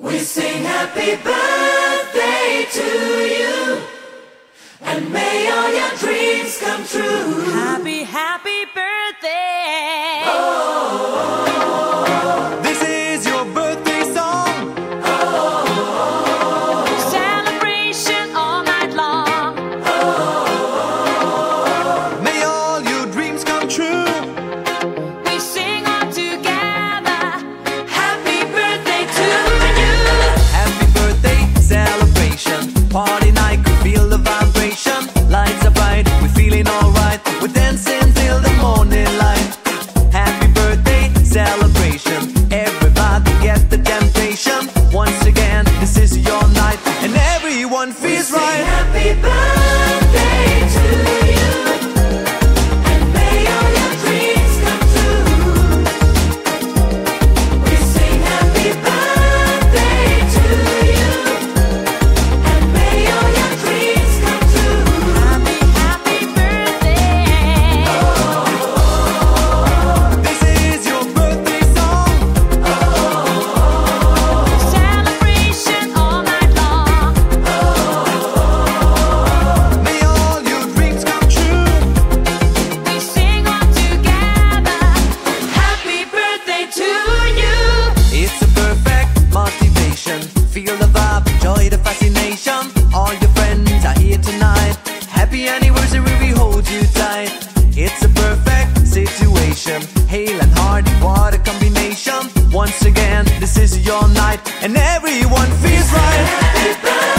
We sing happy birthday to you, and may all your dreams come true. Happy, happy birthday. This is your birthday song. Celebration all night long. May all your dreams come true. We sing all together. Happy birthday to you. Happy birthday celebration. Party night, could feel the vibration. Lights are bright, we're feeling alright. We're dancing till the morning light. Happy birthday celebration. Everybody get the temptation. Once again, this is your night, and everyone feels Sing right. happy birthday to you, and may all your dreams come true. We sing happy birthday to you, and may all your dreams come true. Happy, happy birthday. This is your birthday song. Celebration all night long. May all your dreams come true. We sing all together. Happy birthday to you. It's a perfect motivation. Feel the vibe, enjoy the fascination. All your friends are here tonight. Happy anniversary, we hold you tight. It's a perfect situation. Hale and Hardy, what a combination. Once again, this is your night, and everyone feels right. Happy birthday